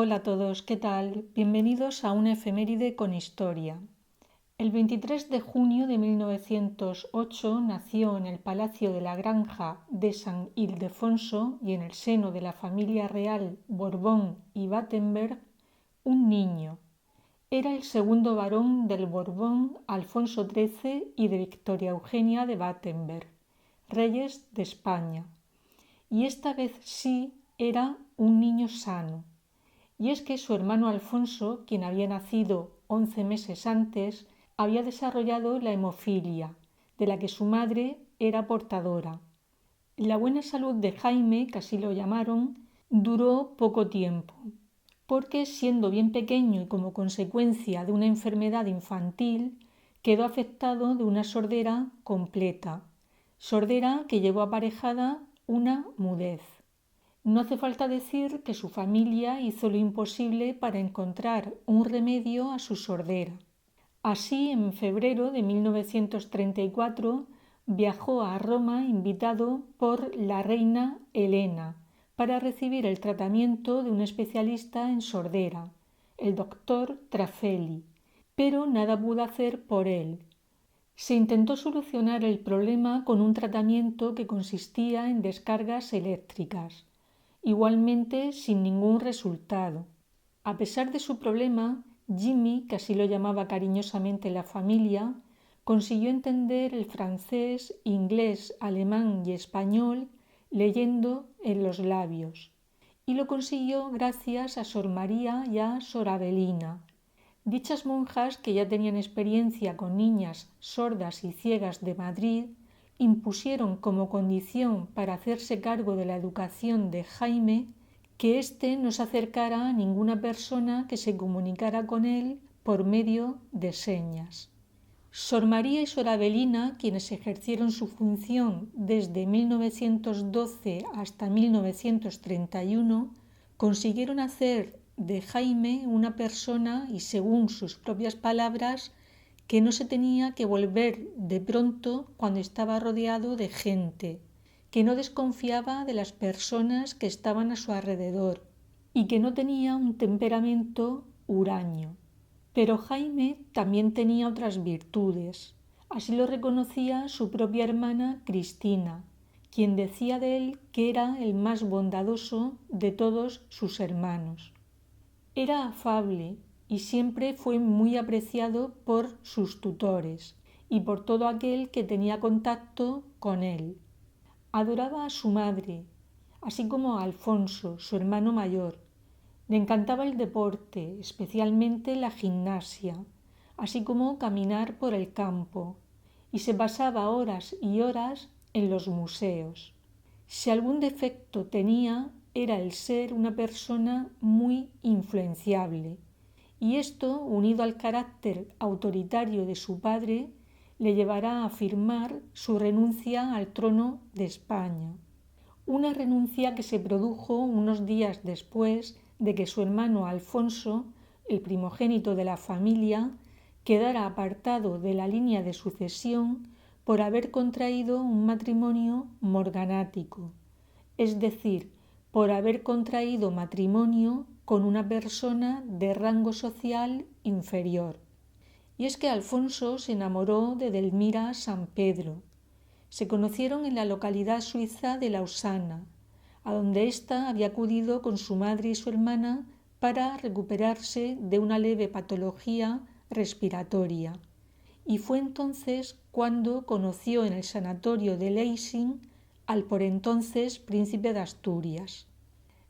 Hola a todos, ¿qué tal? Bienvenidos a una efeméride con historia. El 23 de junio de 1908 nació en el Palacio de la Granja de San Ildefonso y en el seno de la familia real Borbón y Battenberg un niño. Era el segundo varón del Borbón Alfonso XIII y de Victoria Eugenia de Battenberg, reyes de España. Y esta vez sí era un niño sano. Y es que su hermano Alfonso, quien había nacido 11 meses antes, había desarrollado la hemofilia, de la que su madre era portadora. La buena salud de Jaime, que así lo llamaron, duró poco tiempo, porque siendo bien pequeño y como consecuencia de una enfermedad infantil, quedó afectado de una sordera completa, sordera que llevó aparejada una mudez. No hace falta decir que su familia hizo lo imposible para encontrar un remedio a su sordera. Así, en febrero de 1934, viajó a Roma invitado por la reina Helena para recibir el tratamiento de un especialista en sordera, el doctor Trafelli, pero nada pudo hacer por él. Se intentó solucionar el problema con un tratamiento que consistía en descargas eléctricas, igualmente sin ningún resultado. A pesar de su problema, Jimmy, que así lo llamaba cariñosamente la familia, consiguió entender el francés, inglés, alemán y español leyendo en los labios, y lo consiguió gracias a Sor María y a Sor Avelina. Dichas monjas, que ya tenían experiencia con niñas sordas y ciegas de Madrid, impusieron como condición para hacerse cargo de la educación de Jaime que éste no se acercara a ninguna persona que se comunicara con él por medio de señas. Sor María y Sor Avelina, quienes ejercieron su función desde 1912 hasta 1931, consiguieron hacer de Jaime una persona, y según sus propias palabras, que no se tenía que volver de pronto cuando estaba rodeado de gente, que no desconfiaba de las personas que estaban a su alrededor y que no tenía un temperamento huraño. Pero Jaime también tenía otras virtudes. Así lo reconocía su propia hermana Cristina, quien decía de él que era el más bondadoso de todos sus hermanos. Era afable y siempre fue muy apreciado por sus tutores y por todo aquel que tenía contacto con él. Adoraba a su madre, así como a Alfonso, su hermano mayor. Le encantaba el deporte, especialmente la gimnasia, así como caminar por el campo, y se pasaba horas y horas en los museos. Si algún defecto tenía, era el ser una persona muy influenciable, y esto, unido al carácter autoritario de su padre, le llevará a firmar su renuncia al trono de España. Una renuncia que se produjo unos días después de que su hermano Alfonso, el primogénito de la familia, quedara apartado de la línea de sucesión por haber contraído un matrimonio morganático, es decir, por haber contraído matrimonio con una persona de rango social inferior. Y es que Alfonso se enamoró de Delmira San Pedro. Se conocieron en la localidad suiza de Lausana, a donde ésta había acudido con su madre y su hermana para recuperarse de una leve patología respiratoria. Y fue entonces cuando conoció en el sanatorio de Lessing al por entonces príncipe de Asturias.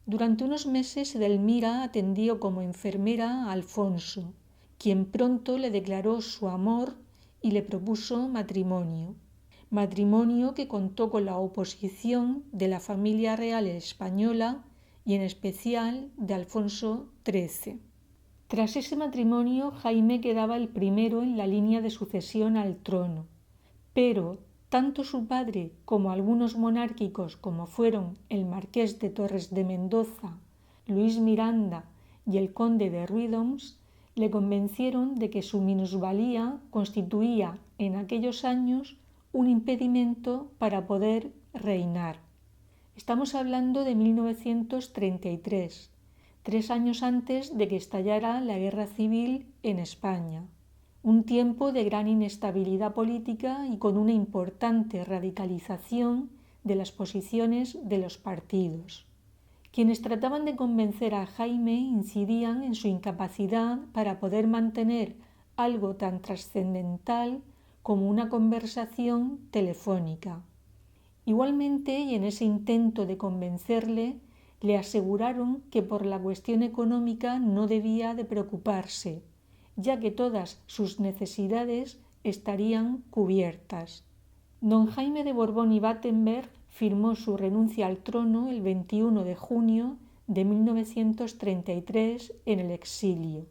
Durante unos meses Edelmira atendió como enfermera a Alfonso, quien pronto le declaró su amor y le propuso matrimonio. Matrimonio que contó con la oposición de la familia real española y en especial de Alfonso XIII. Tras ese matrimonio, Jaime quedaba el primero en la línea de sucesión al trono, pero tanto su padre como algunos monárquicos como fueron el marqués de Torres de Mendoza, Luis Miranda y el conde de Ruidoms le convencieron de que su minusvalía constituía en aquellos años un impedimento para poder reinar. Estamos hablando de 1933. 3 años antes de que estallara la Guerra Civil en España, un tiempo de gran inestabilidad política y con una importante radicalización de las posiciones de los partidos. Quienes trataban de convencer a Jaime incidían en su incapacidad para poder mantener algo tan trascendental como una conversación telefónica. Igualmente, y en ese intento de convencerle, le aseguraron que por la cuestión económica no debía de preocuparse, ya que todas sus necesidades estarían cubiertas. Don Jaime de Borbón y Battenberg firmó su renuncia al trono el 21 de junio de 1933 en el exilio,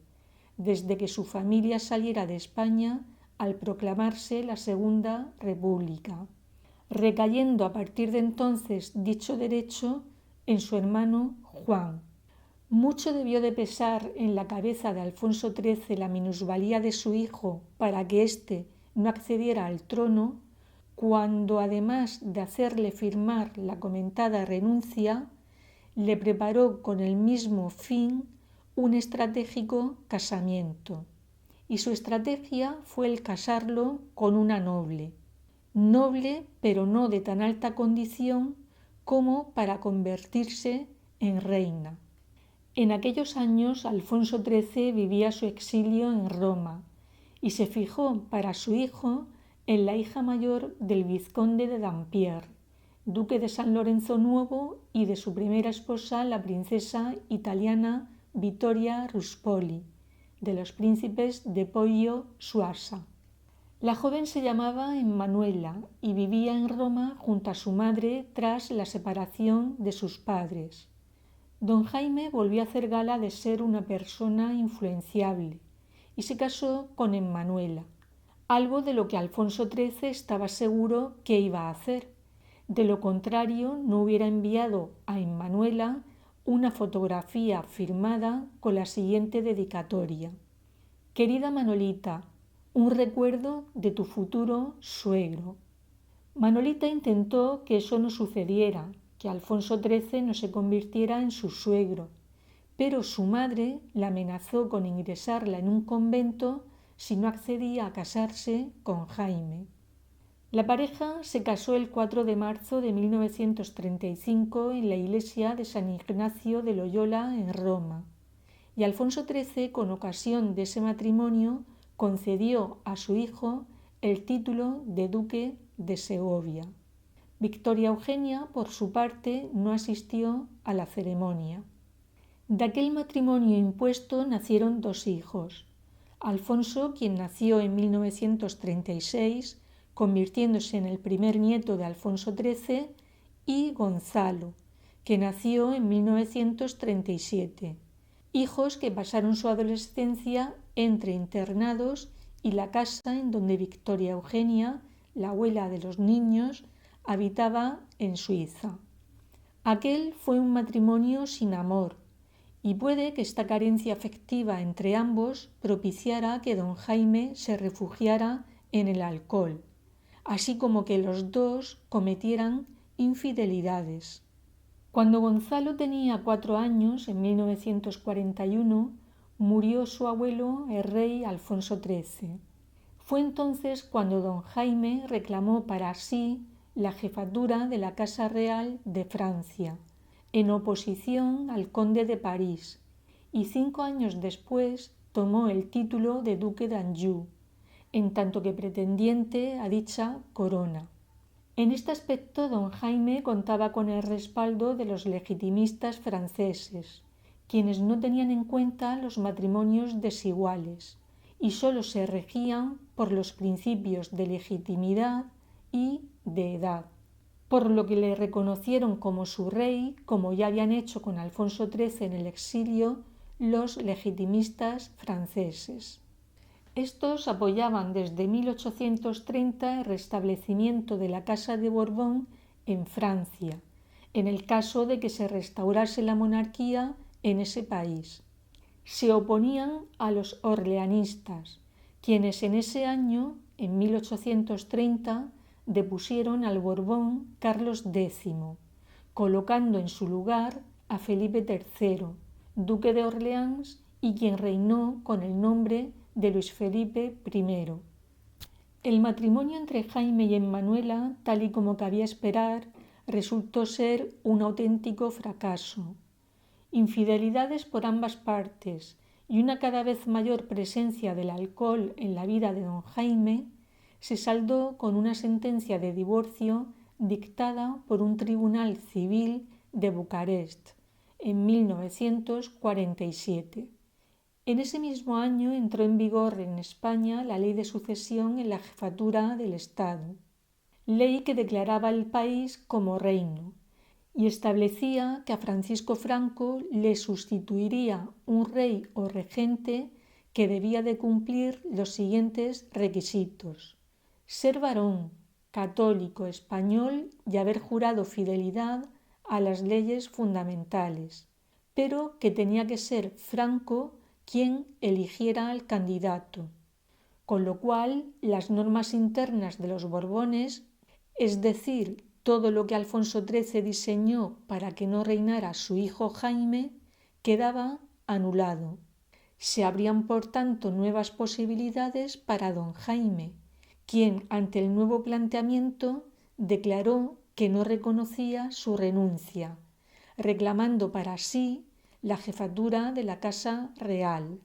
desde que su familia saliera de España al proclamarse la Segunda República, recayendo a partir de entonces dicho derecho en su hermano Juan. Mucho debió de pesar en la cabeza de Alfonso XIII la minusvalía de su hijo para que éste no accediera al trono, cuando además de hacerle firmar la comentada renuncia, le preparó con el mismo fin un estratégico casamiento. Y su estrategia fue el casarlo con una noble pero no de tan alta condición como para convertirse en reina. En aquellos años Alfonso XIII vivía su exilio en Roma y se fijó para su hijo en la hija mayor del vizconde de Dampierre, duque de San Lorenzo Nuevo, y de su primera esposa, la princesa italiana Vittoria Ruspoli, de los príncipes de Poggio-Suasa. La joven se llamaba Emmanuela y vivía en Roma junto a su madre tras la separación de sus padres. Don Jaime volvió a hacer gala de ser una persona influenciable y se casó con Emmanuela, algo de lo que Alfonso XIII estaba seguro que iba a hacer. De lo contrario, no hubiera enviado a Emmanuela una fotografía firmada con la siguiente dedicatoria: Querida Manolita, un recuerdo de tu futuro suegro. Manolita intentó que eso no sucediera, que Alfonso XIII no se convirtiera en su suegro, pero su madre la amenazó con ingresarla en un convento si no accedía a casarse con Jaime. La pareja se casó el 4 de marzo de 1935 en la iglesia de San Ignacio de Loyola en Roma, y Alfonso XIII, con ocasión de ese matrimonio, concedió a su hijo el título de duque de Segovia. Victoria Eugenia, por su parte, no asistió a la ceremonia. De aquel matrimonio impuesto nacieron 2 hijos: Alfonso, quien nació en 1936, convirtiéndose en el primer nieto de Alfonso XIII, y Gonzalo, que nació en 1937. Hijos que pasaron su adolescencia entre internados y la casa en donde Victoria Eugenia, la abuela de los niños, habitaba en Suiza. Aquel fue un matrimonio sin amor, y puede que esta carencia afectiva entre ambos propiciara que don Jaime se refugiara en el alcohol, así como que los dos cometieran infidelidades. Cuando Gonzalo tenía 4 años, en 1941, murió su abuelo, el rey Alfonso XIII. Fue entonces cuando don Jaime reclamó para sí la jefatura de la Casa Real de Francia, en oposición al conde de París, y 5 años después tomó el título de duque d'Anjou, en tanto que pretendiente a dicha corona. En este aspecto don Jaime contaba con el respaldo de los legitimistas franceses, quienes no tenían en cuenta los matrimonios desiguales y sólo se regían por los principios de legitimidad y de edad, por lo que le reconocieron como su rey, como ya habían hecho con Alfonso XIII en el exilio los legitimistas franceses. Estos apoyaban desde 1830 el restablecimiento de la Casa de Borbón en Francia, en el caso de que se restaurase la monarquía en ese país. Se oponían a los orleanistas, quienes en ese año, en 1830, depusieron al Borbón Carlos X, colocando en su lugar a Felipe III, duque de Orleans y quien reinó con el nombre de Luis Felipe I. El matrimonio entre Jaime y Emmanuela, tal y como cabía esperar, resultó ser un auténtico fracaso. Infidelidades por ambas partes y una cada vez mayor presencia del alcohol en la vida de don Jaime se saldó con una sentencia de divorcio dictada por un tribunal civil de Bucarest en 1947. En ese mismo año entró en vigor en España la ley de sucesión en la jefatura del Estado, ley que declaraba al país como reino y establecía que a Francisco Franco le sustituiría un rey o regente que debía de cumplir los siguientes requisitos: ser varón, católico, español y haber jurado fidelidad a las leyes fundamentales, pero que tenía que ser Franco quien eligiera al candidato, con lo cual las normas internas de los Borbones, es decir, todo lo que Alfonso XIII diseñó para que no reinara su hijo Jaime, quedaba anulado. Se abrían, por tanto, nuevas posibilidades para don Jaime, quien, ante el nuevo planteamiento, declaró que no reconocía su renuncia, reclamando para sí la jefatura de la Casa Real.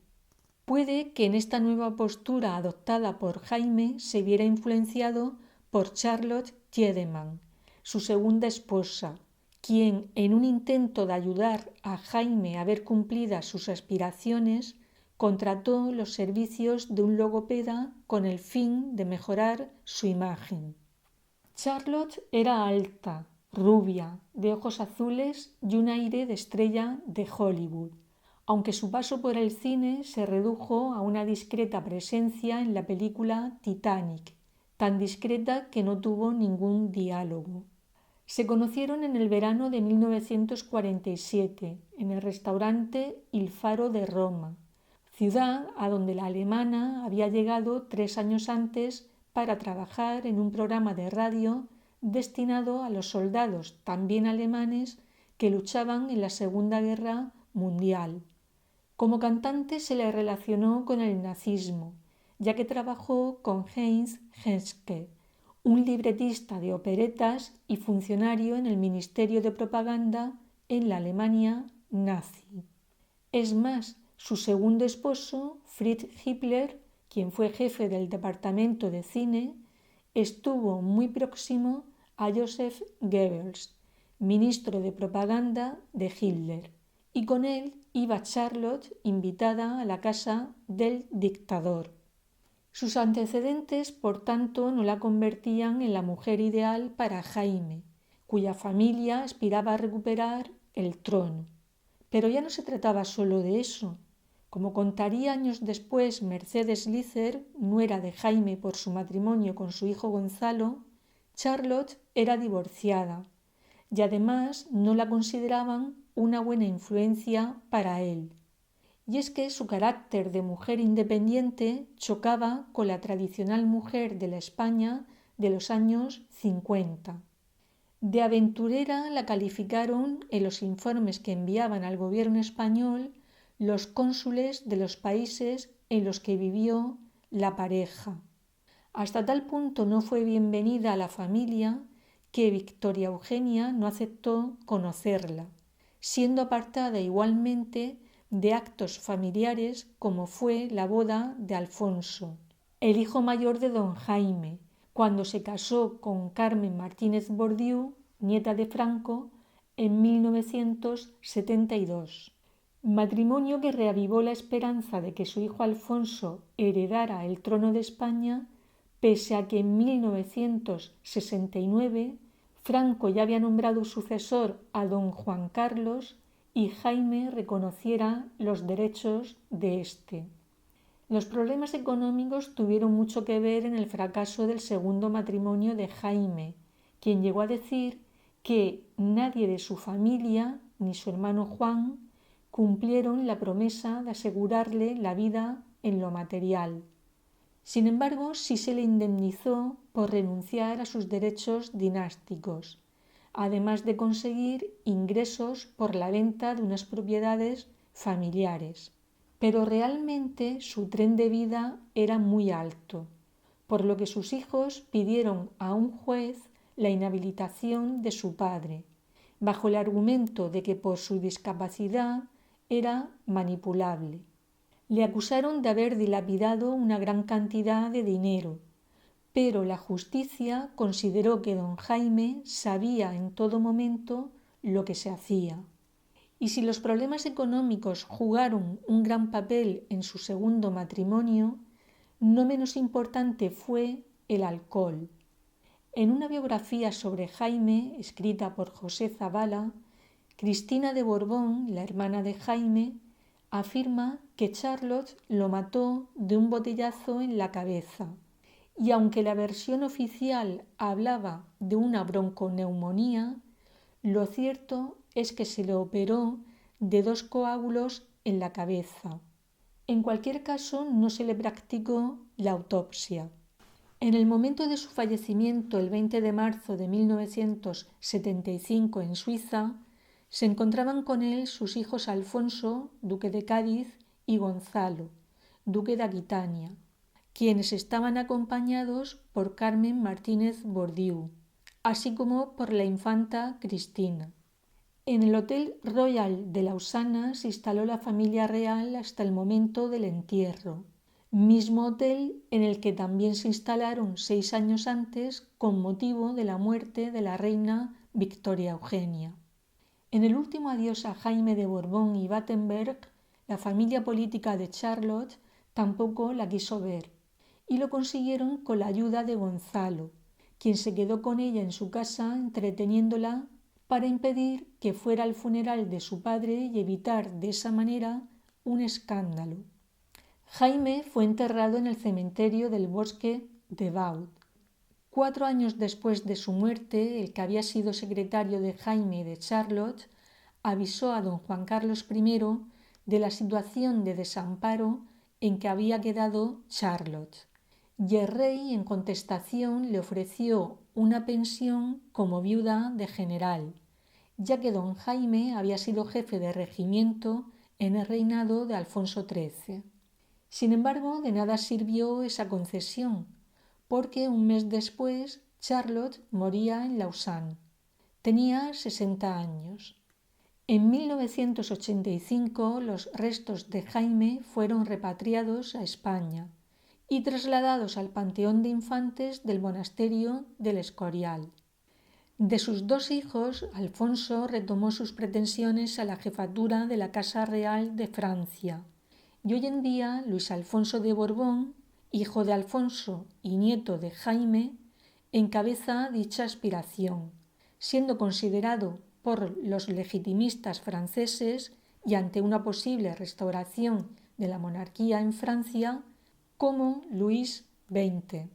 Puede que en esta nueva postura adoptada por Jaime se viera influenciado por Charlotte Tiedemann, su segunda esposa, quien, en un intento de ayudar a Jaime a ver cumplidas sus aspiraciones, contrató los servicios de un logopeda con el fin de mejorar su imagen. Charlotte era alta, rubia, de ojos azules y un aire de estrella de Hollywood, aunque su paso por el cine se redujo a una discreta presencia en la película Titanic, tan discreta que no tuvo ningún diálogo. Se conocieron en el verano de 1947 en el restaurante Il Faro de Roma, ciudad a donde la alemana había llegado 3 años antes para trabajar en un programa de radio destinado a los soldados también alemanes que luchaban en la Segunda Guerra Mundial. Como cantante se le relacionó con el nazismo, ya que trabajó con Heinz Henschke, un libretista de operetas y funcionario en el Ministerio de Propaganda en la Alemania nazi. Es más, su segundo esposo, Fritz Hippler, quien fue jefe del departamento de cine, estuvo muy próximo a Joseph Goebbels, ministro de propaganda de Hitler, y con él iba Charlotte invitada a la casa del dictador. Sus antecedentes, por tanto, no la convertían en la mujer ideal para Jaime, cuya familia aspiraba a recuperar el trono. Pero ya no se trataba solo de eso. Como contaría años después Mercedes Lícer, nuera de Jaime por su matrimonio con su hijo Gonzalo, Charlotte era divorciada y además no la consideraban una buena influencia para él. Y es que su carácter de mujer independiente chocaba con la tradicional mujer de la España de los años 50. De aventurera la calificaron en los informes que enviaban al gobierno español los cónsules de los países en los que vivió la pareja. Hasta tal punto no fue bienvenida a la familia que Victoria Eugenia no aceptó conocerla, siendo apartada igualmente de actos familiares como fue la boda de Alfonso, el hijo mayor de don Jaime, cuando se casó con Carmen Martínez Bordiú, nieta de Franco, en 1972. Matrimonio que reavivó la esperanza de que su hijo Alfonso heredara el trono de España, pese a que en 1969 Franco ya había nombrado sucesor a don Juan Carlos y Jaime reconociera los derechos de éste. Los problemas económicos tuvieron mucho que ver en el fracaso del segundo matrimonio de Jaime, quien llegó a decir que nadie de su familia, ni su hermano Juan, cumplieron la promesa de asegurarle la vida en lo material. Sin embargo, sí se le indemnizó por renunciar a sus derechos dinásticos, además de conseguir ingresos por la venta de unas propiedades familiares, pero realmente su tren de vida era muy alto, por lo que sus hijos pidieron a un juez la inhabilitación de su padre, bajo el argumento de que por su discapacidad era manipulable. Le acusaron de haber dilapidado una gran cantidad de dinero, pero la justicia consideró que don Jaime sabía en todo momento lo que se hacía. Y si los problemas económicos jugaron un gran papel en su segundo matrimonio, no menos importante fue el alcohol. En una biografía sobre Jaime, escrita por José Zabala, Cristina de Borbón, la hermana de Jaime, afirma que Charlotte lo mató de un botellazo en la cabeza. Y aunque la versión oficial hablaba de una bronconeumonía, lo cierto es que se le operó de 2 coágulos en la cabeza. En cualquier caso, no se le practicó la autopsia. En el momento de su fallecimiento, el 20 de marzo de 1975 en Suiza, se encontraban con él sus hijos Alfonso, duque de Cádiz, y Gonzalo, duque de Aquitania, quienes estaban acompañados por Carmen Martínez Bordiú, así como por la infanta Cristina. En el Hotel Royal de Lausana se instaló la familia real hasta el momento del entierro, mismo hotel en el que también se instalaron 6 años antes con motivo de la muerte de la reina Victoria Eugenia. En el último adiós a Jaime de Borbón y Battenberg, la familia política de Charlotte tampoco la quiso ver, y lo consiguieron con la ayuda de Gonzalo, quien se quedó con ella en su casa entreteniéndola para impedir que fuera al funeral de su padre y evitar de esa manera un escándalo. Jaime fue enterrado en el cementerio del Bosque de Vaud. 4 años después de su muerte, el que había sido secretario de Jaime y de Charlotte avisó a don Juan Carlos I de la situación de desamparo en que había quedado Charlotte, y el rey en contestación le ofreció una pensión como viuda de general, ya que don Jaime había sido jefe de regimiento en el reinado de Alfonso XIII. Sin embargo, de nada sirvió esa concesión, porque un mes después Charlotte moría en Lausanne. Tenía 60 años. En 1985 los restos de Jaime fueron repatriados a España y trasladados al Panteón de Infantes del Monasterio del Escorial. De sus 2 hijos, Alfonso retomó sus pretensiones a la jefatura de la Casa Real de Francia, y hoy en día Luis Alfonso de Borbón, hijo de Alfonso y nieto de Jaime, encabeza dicha aspiración, siendo considerado por los legitimistas franceses y ante una posible restauración de la monarquía en Francia como Luis XX.